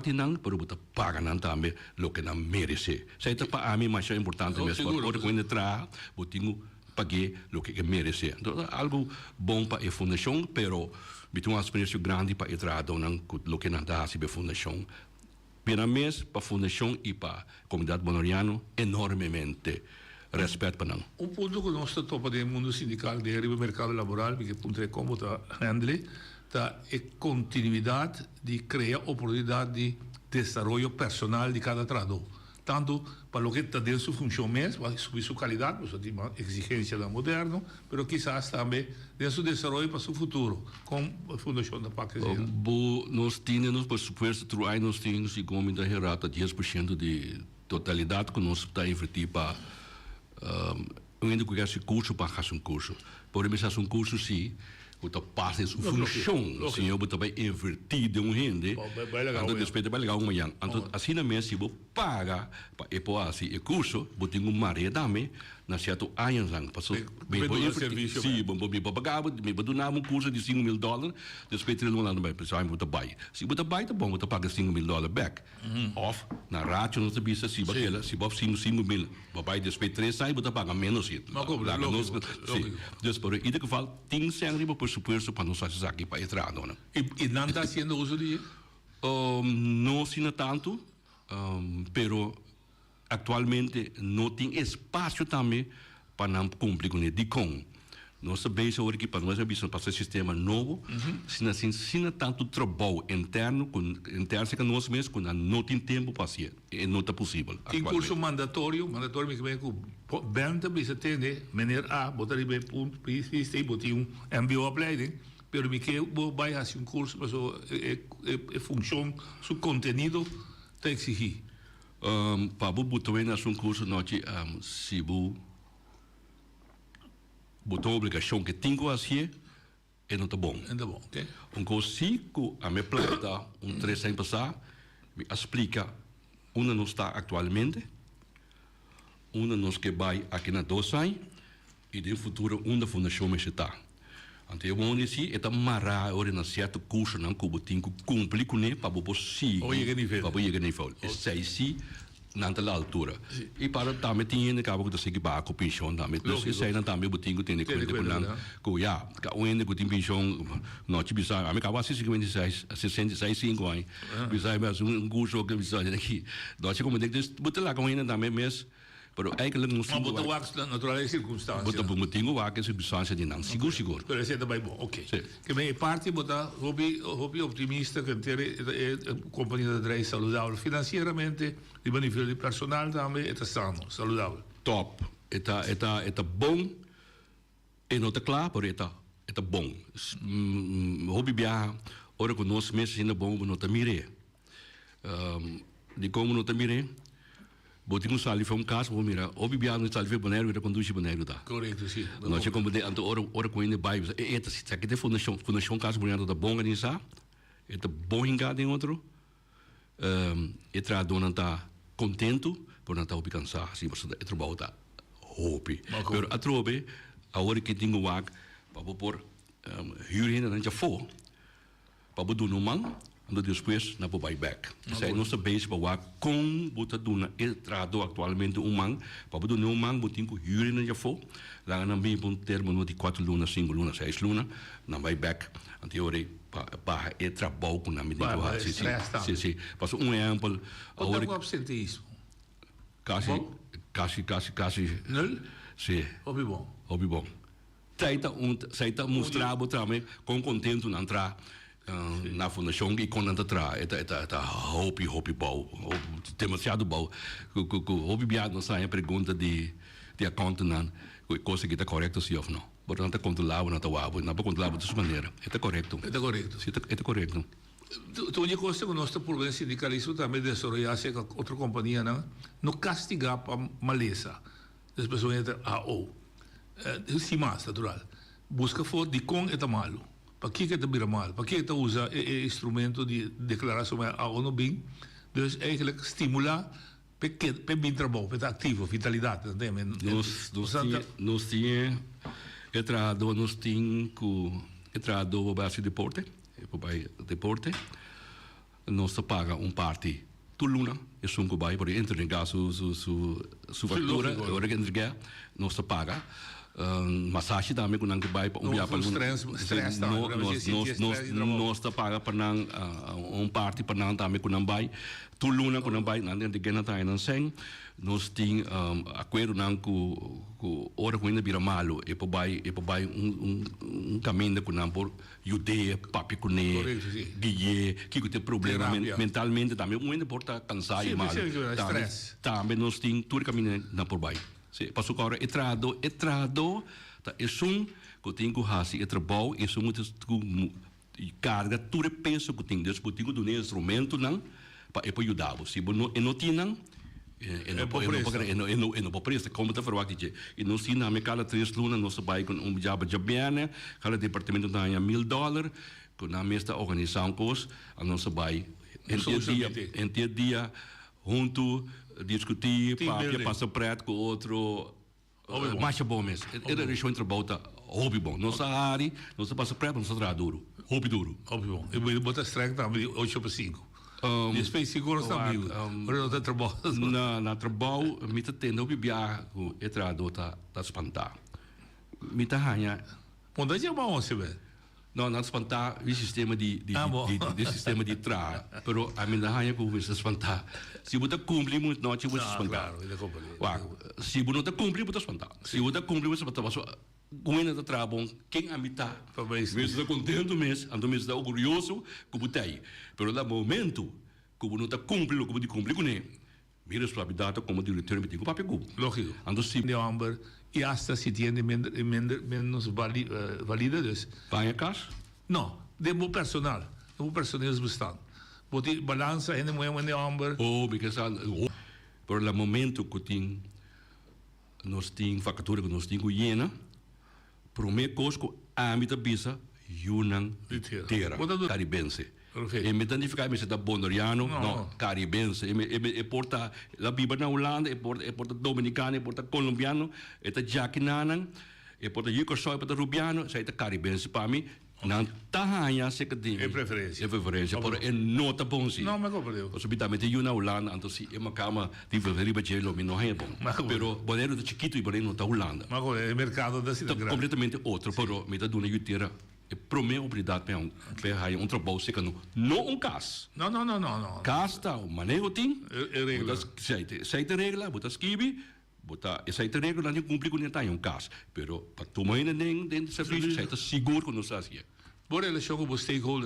parte não, pero buta paga não também lo que não merece. Sei para a mim mais importante mesmo, porque quando entrar, botinho paguei o que merece. Então, algo bom para a fundação, pero bitum uma experiência grande para entrar donan o que não dá a fundação. Pena mês para a fundação e para a comunidade bonoriana enormemente respeito para não. Ponto que nós estamos no mundo sindical de mercado laboral, que ponto é como está handle, tá é continuidade de criar oportunidade de desenvolvimento personal de cada trabalhador. Tanto para o que está dentro da sua função mesmo, para subir sua qualidade, porque tem uma exigência da moderno, mas quizás também dentro do desenvolvimento para o seu futuro, com a Fundação da PAC. Nós temos, por supuesto, nós temos, como da Herata, 10% de totalidade que nós está invertido para ainda que esse curso para fazer um curso. Por exemplo, um curso sim, o que passa a sua função, sim, eu também invertir de rende, então depois vai legal amanhã. Então, assim na mesa, se você paga para esse curso, você tem uma maré também, na certo anos lang, passou bem por serviço, sim, bom pagava, me donar um curso de $5,000, depois ele não lá no meio, pessoal, você vai. Se você vai, tá bom, você paga $5,000 back, off, na rádio não se bisa, se você $5,000, vai depois 3 anos, você paga menos isso. Depois, em que geval, tem sempre por supuesto para nós fazer aqui para entrar, não? E não está sendo uso de? Não sendo tanto, pero atualmente não tem espaço também para não cumprir com o DICOM. Nós sabemos agora que para nós para esse sistema novo, se não tanto trabalho interno que nós mesmos, quando não tem tempo para fazer, não está possível. Tem curso mandatório que vem com benta, bisa tem, maneira A, botar bem ponto, tem botar MBO-opleiding, pero me que vai fazer curso, mas a função, seu conteúdo, está exigir. Para botar um curso, se botou a obrigação que tem que fazer, não está bom. Não está bom, ok. Consigo a minha planta, 3 anos passar, me explica onde nós está atualmente, onde nós que vai aqui na 2 anos, e no futuro onde a fundação está. Então, eu vou dizer, é marrar agora na certo curso, não que eu tenho que cumprir com ele, para poder para chegar nível. Isso aí sim, na altura. E para também tem que acaba de seguir para a pensão também. Isso aí também eu tenho que ter que cuidar. Que já, que o ainda que tem pensão, não te bisa, a mim acaba 65 anos. Bisa mais curso que bisa aqui. Nós como tem que botar lá com ainda também mesmo. Pero eigenlijk não se botar o wax naturalmente circunstância. Botar o wax circunstância de não seguro. Pero esse também bom, ok. Que bem parte botar hobby optimista que ter companhia de três saudável financeiramente, de benefício de personal também é sano, saudável. Top. Eta bom. E não está claro, pero eta bom. Hobby viajar, ora que nós mesmos ainda bom, não está mire. De como não está mire. Botinho sali foi caso, vou mirar. O bibiano sali foi boneiro, era conduzir boneiro tá. Correto, sim. Nós já como de anto ora com ele vai, eta se aqui de fundação caso boneiro da bom organizar. Eta bom engado em outro. E tra dona tá contento, por não tá cansar, assim, mas é trabalho tá hope. Pero a trobe, a hora que tenho wag, para por huur não já for. Para do no man. Então depois na buy back. Sai nossa base para com bota duna entrado atualmente man para do no man botin com huur na já for lá na bem um termo no de 4 lunas, 5 lunas, 6 lunas na buy back anteriore para trabalho com na medida sim. Passo exemplo agora o absenteísmo. Quase nul. Sim. Hobby bom. Saita mostrar também com contento na entrar na fundação e quando anda atrás é hobby bom demasiado bom hobby biado não sai a pergunta de accountant coisa que está correto se ou não portanto controlar não está controlar dessa maneira é correto é correto tu onde costa que nós por bem sindicalismo também desenvolver com outra companhia não castigar para maleza as pessoas entram se mais natural busca for de com é malo. Para que está bem mal? Para que está usa instrumento de declaração a ONU bem? Dus eigenlijk stimular para bem trabalho, para ativo, vitalidade, entende? Nós tínhamos entrado a base de deporte, nós paga parte tuluna e sunco vai por entregar su fatura lógico. hora que entregar nós paga massagem também quando que vai para Não, para stress também, para você sentir stress de trabalho. nós paga para não parte para não também quando vai tuluna quando vai não tem que não não sem nós tem acordo não com hora quando vira malo e para vai caminho com não por judeia papi com Correto, sim. guie que tem problema Terapia. mentalmente também muito porta cansar e Sim, mal sim, stress. também nós tem tudo caminho na por vai se passo agora entrado tá é que tem que fazer trabalho é muito carga tudo peso que tem depois tem que dar instrumento não para ajudar se não tem não não pobreza como está falando aqui e nós temos na cada 3 lunas nós vai com job jabiana cada departamento ganha $1,000 com a mesma organização cos a nós vai em dia junto discutir para passar prato com outro mais bom mesmo era deixou entre volta hobby bom nossa área nós passa prato nós trabalha duro hobby duro Óbvio. Eu boto strike também 8/5. Depois seguro está amigo. Mas não tem trabalho. na trabalho me tá tendo bibia com entrado tá espantar me tá hanya Onde é que é bom você vê? não espantar o sistema de sistema de tra pero a mim hanya com o espantar se você cumprir muito não te vou espantar Claro, ele é companhia. se você não tá cumprir você espantar se você cumprir você espantar Gwena da trabon, quem amita, mesmo contento mesmo, ando mesmo orgulhoso, como tá aí. Pero no momento, como não está cumprindo, como de cumprir com ele, minha responsabilidade como diretor me tem que papel cubo. Lógico. Ando sim. De amber e hasta se tiene menos valida dus. Vai a casa? Não, de meu personal é bastante. Bote balança ainda muito de amber. Porque por no momento que tem nós tem fatura que nós tem que llena, primeira coisa que a mim bisa Yunnan terra caribense. E me identificar me da bondoriano, não, caribense. E porta la biba na Holanda, e porta dominicano, e porta colombiano, e ta jaquinanan, e porta yucosoi, e porta rubiano, sai ta caribense para mim. Não tahanya se que tem. É preferência. Por é nota bom sim. Não, mas compreendo. Possibilmente eu na Holanda, então se é uma cama de viveriba gelo, me não é bom. Pero bonero de chiquito e bonero da Holanda. Mas é mercado da cidade grande. Completamente outro, pero me dá dona yuteira é pro meu oportunidade para um trabalho seca não caso. Não. Caso tá, o manejo tem. É regra. Seita regra, botar esquive, botar seita regra não cumprir com nenhum caso. Pero para tomar nem dentro do serviço, seita seguro quando nós fazia. Bora ele chegou com os stakeholders